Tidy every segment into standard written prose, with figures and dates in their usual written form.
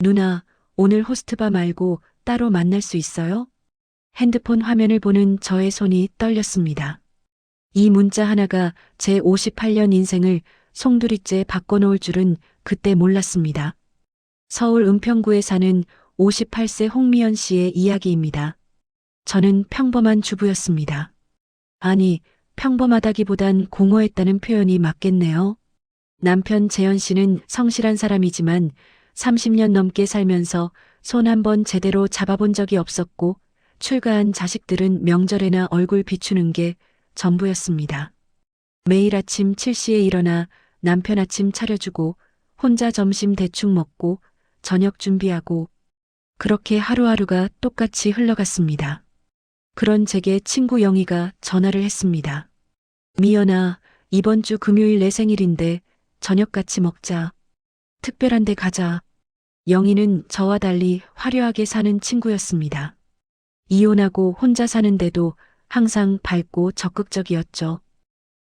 누나, 오늘 호스트바 말고 따로 만날 수 있어요? 핸드폰 화면을 보는 저의 손이 떨렸습니다. 이 문자 하나가 제 58년 인생을 송두리째 바꿔놓을 줄은 그때 몰랐습니다. 서울 은평구에 사는 58세 홍미연 씨의 이야기입니다. 저는 평범한 주부였습니다. 아니, 평범하다기보단 공허했다는 표현이 맞겠네요. 남편 재현 씨는 성실한 사람이지만 30년 넘게 살면서 손 한 번 제대로 잡아본 적이 없었고 출가한 자식들은 명절에나 얼굴 비추는 게 전부였습니다. 매일 아침 7시에 일어나 남편 아침 차려주고 혼자 점심 대충 먹고 저녁 준비하고 그렇게 하루하루가 똑같이 흘러갔습니다. 그런 제게 친구 영희가 전화를 했습니다. 미연아, 이번 주 금요일 내 생일인데 저녁 같이 먹자. 특별한 데 가자. 영희는 저와 달리 화려하게 사는 친구였습니다. 이혼하고 혼자 사는데도 항상 밝고 적극적이었죠.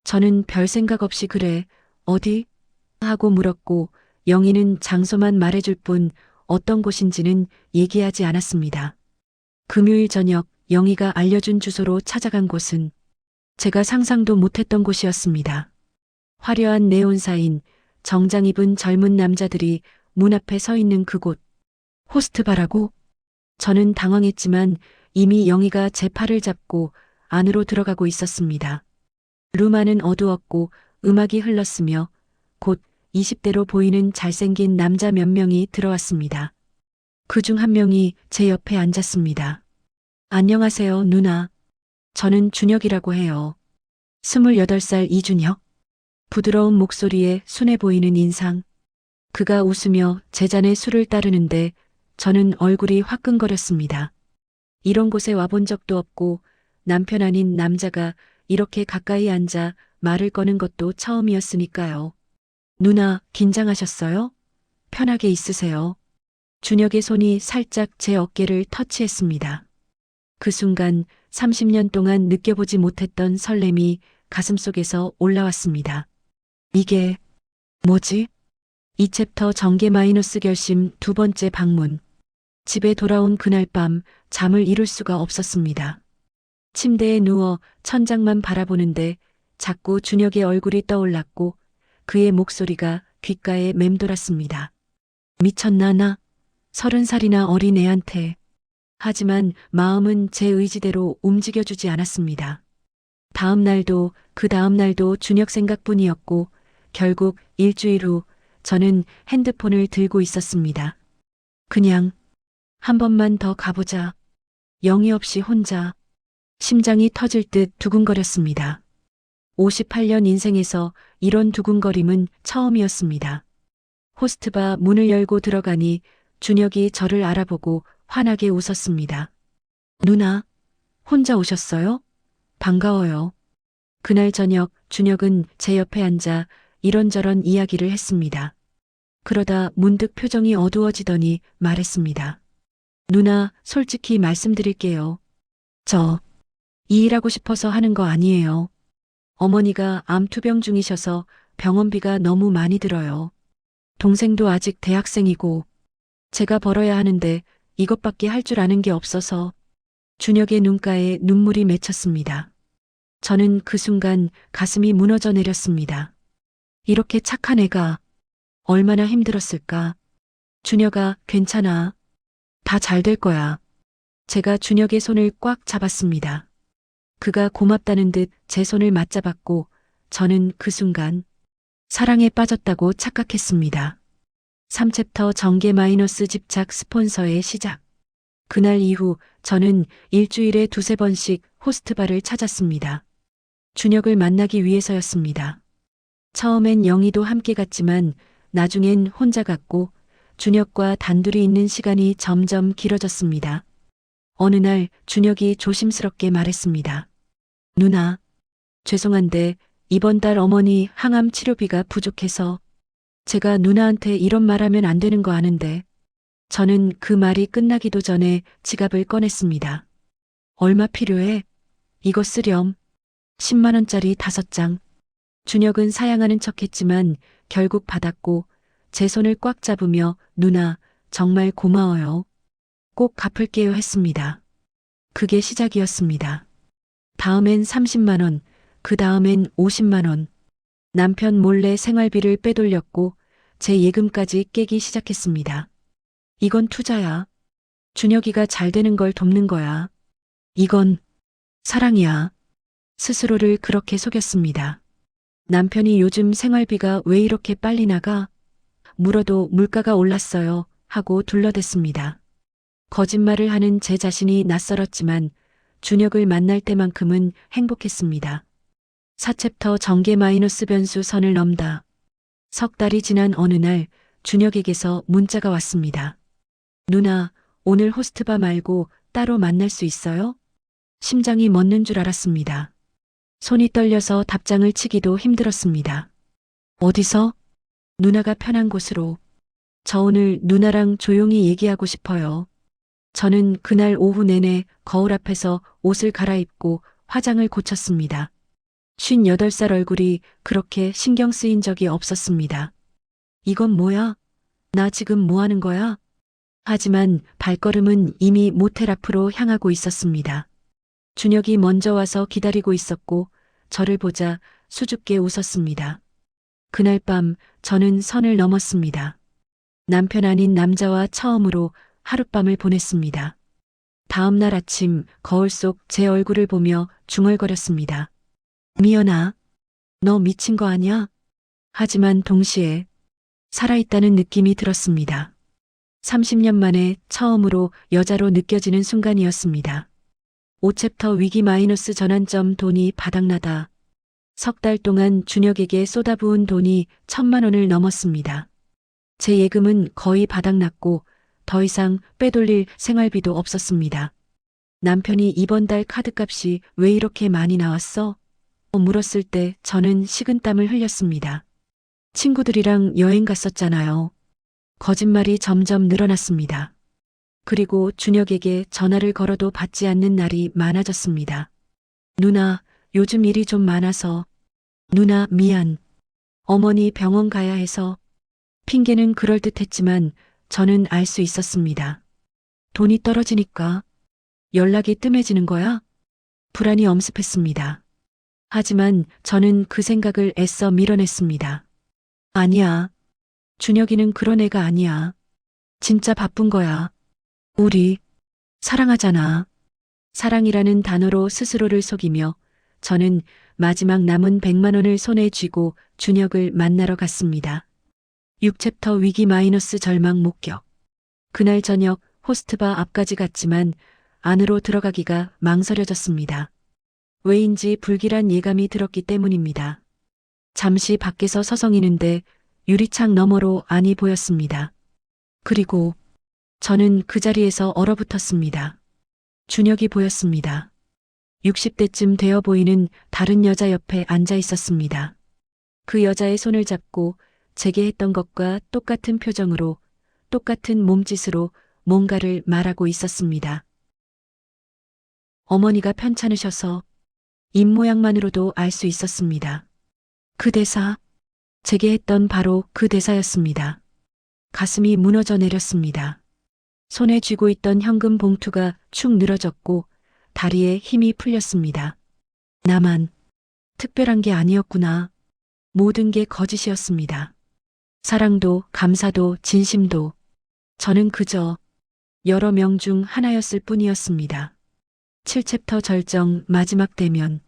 저는 별 생각 없이 그래, 어디? 하고 물었고 영희는 장소만 말해줄 뿐 어떤 곳인지는 얘기하지 않았습니다. 금요일 저녁 영희가 알려준 주소로 찾아간 곳은 제가 상상도 못했던 곳이었습니다. 화려한 네온사인, 정장 입은 젊은 남자들이 문 앞에 서 있는 그곳. 호스트바라고? 저는 당황했지만 이미 영희가 제 팔을 잡고 안으로 들어가고 있었습니다. 룸 안은 어두웠고 음악이 흘렀으며 곧 20대로 보이는 잘생긴 남자 몇 명이 들어왔습니다. 그중 한 명이 제 옆에 앉았습니다. 안녕하세요, 누나. 저는 준혁이라고 해요. 28살 이준혁. 부드러운 목소리에 순해 보이는 인상. 그가 웃으며 제 잔에 술을 따르는데 저는 얼굴이 화끈거렸습니다. 이런 곳에 와본 적도 없고 남편 아닌 남자가 이렇게 가까이 앉아 말을 거는 것도 처음이었으니까요. 누나, 긴장하셨어요? 편하게 있으세요. 준혁의 손이 살짝 제 어깨를 터치했습니다. 그 순간 30년 동안 느껴보지 못했던 설렘이 가슴속에서 올라왔습니다. 이게 뭐지? 이 챕터 전개 마이너스 결심 두 번째 방문. 집에 돌아온 그날 밤 잠을 이룰 수가 없었습니다. 침대에 누워 천장만 바라보는데 자꾸 준혁의 얼굴이 떠올랐고 그의 목소리가 귓가에 맴돌았습니다. 미쳤나 나? 30살이나 어린 애한테. 하지만 마음은 제 의지대로 움직여주지 않았습니다. 다음 날도 그 다음 날도 준혁 생각뿐이었고 결국 일주일 후 저는 핸드폰을 들고 있었습니다. 그냥 한 번만 더 가보자. 영희 없이 혼자. 심장이 터질 듯 두근거렸습니다. 58년 인생에서 이런 두근거림은 처음이었습니다. 호스트바 문을 열고 들어가니 준혁이 저를 알아보고 환하게 웃었습니다. 누나, 혼자 오셨어요? 반가워요. 그날 저녁 준혁은 제 옆에 앉아 이런저런 이야기를 했습니다. 그러다 문득 표정이 어두워지더니 말했습니다. 누나, 솔직히 말씀드릴게요. 저, 이 일하고 싶어서 하는 거 아니에요. 어머니가 암투병 중이셔서 병원비가 너무 많이 들어요. 동생도 아직 대학생이고 제가 벌어야 하는데 이것밖에 할 줄 아는 게 없어서. 준혁의 눈가에 눈물이 맺혔습니다. 저는 그 순간 가슴이 무너져 내렸습니다. 이렇게 착한 애가 얼마나 힘들었을까. 준혁아, 괜찮아. 다 잘 될 거야. 제가 준혁의 손을 꽉 잡았습니다. 그가 고맙다는 듯 제 손을 맞잡았고 저는 그 순간 사랑에 빠졌다고 착각했습니다. 3챕터 전개 마이너스 집착 스폰서의 시작. 그날 이후 저는 일주일에 두세 번씩 호스트바를 찾았습니다. 준혁을 만나기 위해서였습니다. 처음엔 영희도 함께 갔지만 나중엔 혼자 갔고 준혁과 단둘이 있는 시간이 점점 길어졌습니다. 어느 날 준혁이 조심스럽게 말했습니다. 누나, 죄송한데 이번 달 어머니 항암 치료비가 부족해서. 제가 누나한테 이런 말하면 안 되는 거 아는데. 저는 그 말이 끝나기도 전에 지갑을 꺼냈습니다. 얼마 필요해? 이거 쓰렴. 10만 원짜리 5장. 준혁은 사양하는 척했지만 결국 받았고 제 손을 꽉 잡으며 누나, 정말 고마워요. 꼭 갚을게요 했습니다. 그게 시작이었습니다. 다음엔 30만 원, 그 다음엔 50만 원. 남편 몰래 생활비를 빼돌렸고 제 예금까지 깨기 시작했습니다. 이건 투자야. 준혁이가 잘 되는 걸 돕는 거야. 이건 사랑이야. 스스로를 그렇게 속였습니다. 남편이 요즘 생활비가 왜 이렇게 빨리 나가? 물어도 물가가 올랐어요. 하고 둘러댔습니다. 거짓말을 하는 제 자신이 낯설었지만 준혁을 만날 때만큼은 행복했습니다. 4챕터 전개 마이너스 변수 선을 넘다. 석 달이 지난 어느 날 준혁에게서 문자가 왔습니다. 누나, 오늘 호스트바 말고 따로 만날 수 있어요? 심장이 멎는 줄 알았습니다. 손이 떨려서 답장을 치기도 힘들었습니다. 어디서? 누나가 편한 곳으로. 저 오늘 누나랑 조용히 얘기하고 싶어요. 저는 그날 오후 내내 거울 앞에서 옷을 갈아입고 화장을 고쳤습니다. 58살 얼굴이 그렇게 신경 쓰인 적이 없었습니다. 이건 뭐야? 나 지금 뭐 하는 거야? 하지만 발걸음은 이미 모텔 앞으로 향하고 있었습니다. 준혁이 먼저 와서 기다리고 있었고 저를 보자 수줍게 웃었습니다. 그날 밤 저는 선을 넘었습니다. 남편 아닌 남자와 처음으로 하룻밤을 보냈습니다. 다음 날 아침 거울 속 제 얼굴을 보며 중얼거렸습니다. 미연아, 너 미친 거 아냐? 하지만 동시에 살아있다는 느낌이 들었습니다. 30년 만에 처음으로 여자로 느껴지는 순간이었습니다. 5챕터 위기 마이너스 전환점 돈이 바닥나다. 석 달 동안 준혁에게 쏟아부은 돈이 1,000만 원을 넘었습니다. 제 예금은 거의 바닥났고 더 이상 빼돌릴 생활비도 없었습니다. 남편이 이번 달 카드값이 왜 이렇게 많이 나왔어? 물었을 때 저는 식은땀을 흘렸습니다. 친구들이랑 여행 갔었잖아요. 거짓말이 점점 늘어났습니다. 그리고 준혁에게 전화를 걸어도 받지 않는 날이 많아졌습니다. 누나, 요즘 일이 좀 많아서. 누나, 미안. 어머니 병원 가야 해서. 핑계는 그럴듯했지만 저는 알 수 있었습니다. 돈이 떨어지니까 연락이 뜸해지는 거야? 불안이 엄습했습니다. 하지만 저는 그 생각을 애써 밀어냈습니다. 아니야. 준혁이는 그런 애가 아니야. 진짜 바쁜 거야. 우리 사랑하잖아. 사랑이라는 단어로 스스로를 속이며 저는 마지막 남은 100만 원을 손에 쥐고 준혁을 만나러 갔습니다. 6챕터 위기 마이너스 절망 목격. 그날 저녁 호스트바 앞까지 갔지만 안으로 들어가기가 망설여졌습니다. 왜인지 불길한 예감이 들었기 때문입니다. 잠시 밖에서 서성이는데 유리창 너머로 안이 보였습니다. 그리고 저는 그 자리에서 얼어붙었습니다. 준혁이 보였습니다. 60대쯤 되어 보이는 다른 여자 옆에 앉아 있었습니다. 그 여자의 손을 잡고 제게 했던 것과 똑같은 표정으로 똑같은 몸짓으로 뭔가를 말하고 있었습니다. 어머니가 편찮으셔서 입모양만으로도 알 수 있었습니다. 그 대사, 제게 했던 바로 그 대사였습니다. 가슴이 무너져 내렸습니다. 손에 쥐고 있던 현금 봉투가 축 늘어졌고 다리에 힘이 풀렸습니다. 나만 특별한 게 아니었구나. 모든 게 거짓이었습니다. 사랑도 감사도 진심도 저는 그저 여러 명 중 하나였을 뿐이었습니다. 7챕터 절정 마지막 대면.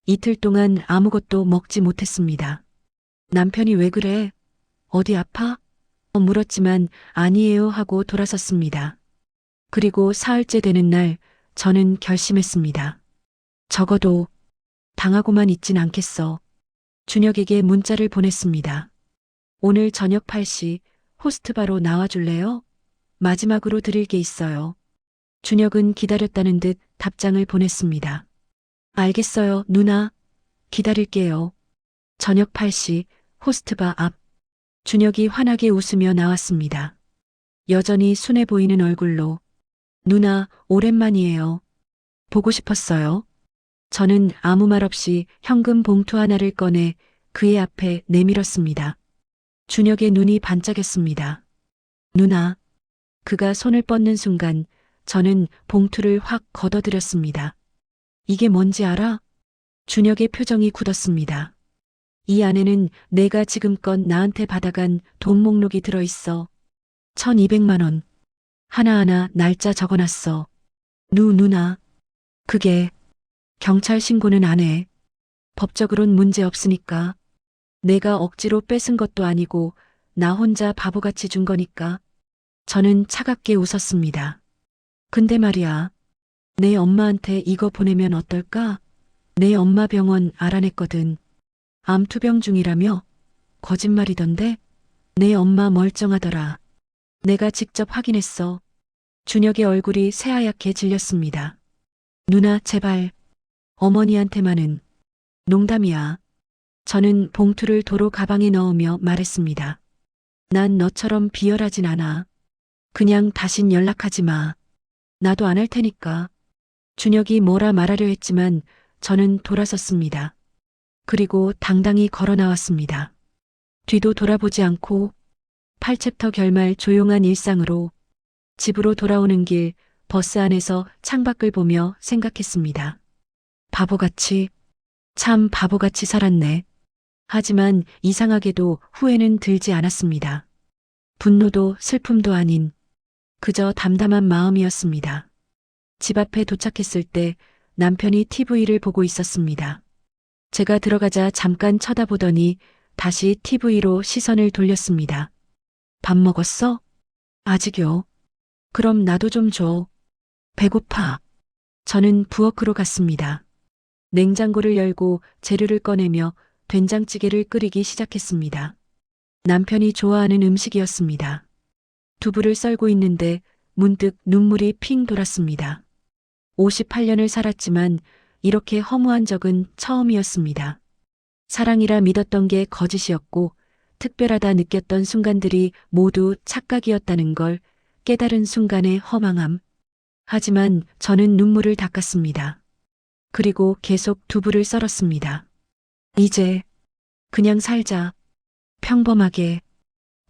이틀 동안 아무것도 먹지 못했습니다. 남편이 왜 그래? 어디 아파? 물었지만 아니에요 하고 돌아섰습니다. 그리고 사흘째 되는 날 저는 결심했습니다. 적어도 당하고만 있진 않겠어. 준혁에게 문자를 보냈습니다. 오늘 저녁 8시 호스트바로 나와줄래요? 마지막으로 드릴 게 있어요. 준혁은 기다렸다는 듯 답장을 보냈습니다. 알겠어요, 누나. 기다릴게요. 저녁 8시 호스트바 앞. 준혁이 환하게 웃으며 나왔습니다. 여전히 순해 보이는 얼굴로. 누나, 오랜만이에요. 보고 싶었어요. 저는 아무 말 없이 현금 봉투 하나를 꺼내 그의 앞에 내밀었습니다. 준혁의 눈이 반짝였습니다. 누나, 그가 손을 뻗는 순간 저는 봉투를 확 걷어들였습니다. 이게 뭔지 알아? 준혁의 표정이 굳었습니다. 이 안에는 내가 지금껏 나한테 받아간 돈 목록이 들어있어. 1200만 원. 하나하나 날짜 적어놨어. 누나. 그게 경찰 신고는 안 해. 법적으론 문제 없으니까. 내가 억지로 뺏은 것도 아니고 나 혼자 바보같이 준 거니까. 저는 차갑게 웃었습니다. 근데 말이야. 내 엄마한테 이거 보내면 어떨까? 내 엄마 병원 알아냈거든. 암투병 중이라며? 거짓말이던데? 내 엄마 멀쩡하더라. 내가 직접 확인했어. 준혁의 얼굴이 새하얗게 질렸습니다. 누나, 제발. 어머니한테만은. 농담이야. 저는 봉투를 도로 가방에 넣으며 말했습니다. 난 너처럼 비열하진 않아. 그냥 다신 연락하지 마. 나도 안 할 테니까. 준혁이 뭐라 말하려 했지만 저는 돌아섰습니다. 그리고 당당히 걸어 나왔습니다. 뒤도 돌아보지 않고 8챕터 결말 조용한 일상으로 집으로 돌아오는 길 버스 안에서 창밖을 보며 생각했습니다. 바보같이, 참 바보같이 살았네. 하지만 이상하게도 후회는 들지 않았습니다. 분노도 슬픔도 아닌 그저 담담한 마음이었습니다. 집 앞에 도착했을 때 남편이 TV를 보고 있었습니다. 제가 들어가자 잠깐 쳐다보더니 다시 TV로 시선을 돌렸습니다. 밥 먹었어? 아직요. 그럼 나도 좀 줘. 배고파. 저는 부엌으로 갔습니다. 냉장고를 열고 재료를 꺼내며 된장찌개를 끓이기 시작했습니다. 남편이 좋아하는 음식이었습니다. 두부를 썰고 있는데 문득 눈물이 핑 돌았습니다. 58년을 살았지만 이렇게 허무한 적은 처음이었습니다. 사랑이라 믿었던 게 거짓이었고 특별하다 느꼈던 순간들이 모두 착각이었다는 걸 깨달은 순간의 허망함. 하지만 저는 눈물을 닦았습니다. 그리고 계속 두부를 썰었습니다. 이제 그냥 살자. 평범하게.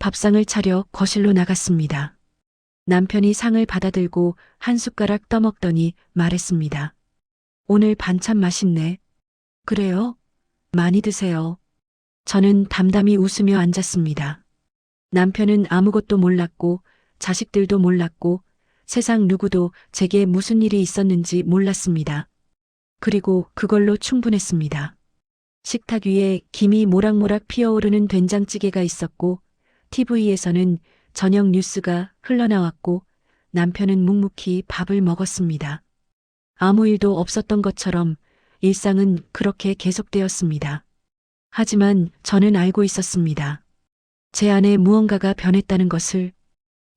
밥상을 차려 거실로 나갔습니다. 남편이 상을 받아들고 한 숟가락 떠먹더니 말했습니다. 오늘 반찬 맛있네. 그래요? 많이 드세요. 저는 담담히 웃으며 앉았습니다. 남편은 아무것도 몰랐고 자식들도 몰랐고 세상 누구도 제게 무슨 일이 있었는지 몰랐습니다. 그리고 그걸로 충분했습니다. 식탁 위에 김이 모락모락 피어오르는 된장찌개가 있었고 TV에서는 저녁 뉴스가 흘러나왔고 남편은 묵묵히 밥을 먹었습니다. 아무 일도 없었던 것처럼 일상은 그렇게 계속되었습니다. 하지만 저는 알고 있었습니다. 제 안에 무언가가 변했다는 것을,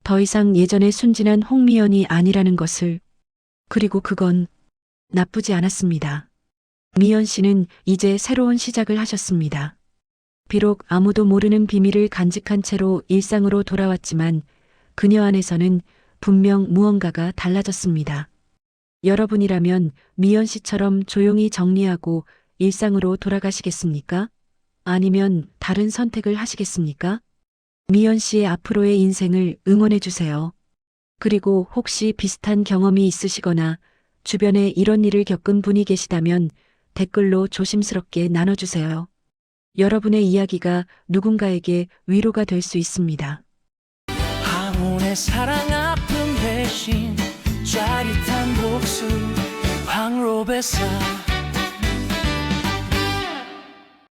더 이상 예전의 순진한 홍미연이 아니라는 것을, 그리고 그건 나쁘지 않았습니다. 미연 씨는 이제 새로운 시작을 하셨습니다. 비록 아무도 모르는 비밀을 간직한 채로 일상으로 돌아왔지만 그녀 안에서는 분명 무언가가 달라졌습니다. 여러분이라면 미연 씨처럼 조용히 정리하고 일상으로 돌아가시겠습니까? 아니면 다른 선택을 하시겠습니까? 미연 씨의 앞으로의 인생을 응원해 주세요. 그리고 혹시 비슷한 경험이 있으시거나 주변에 이런 일을 겪은 분이 계시다면 댓글로 조심스럽게 나눠주세요. 여러분의 이야기가 누군가에게 위로가 될 수 있습니다. 항온의 사랑 아픔 대신 짜릿한 복수 황로베사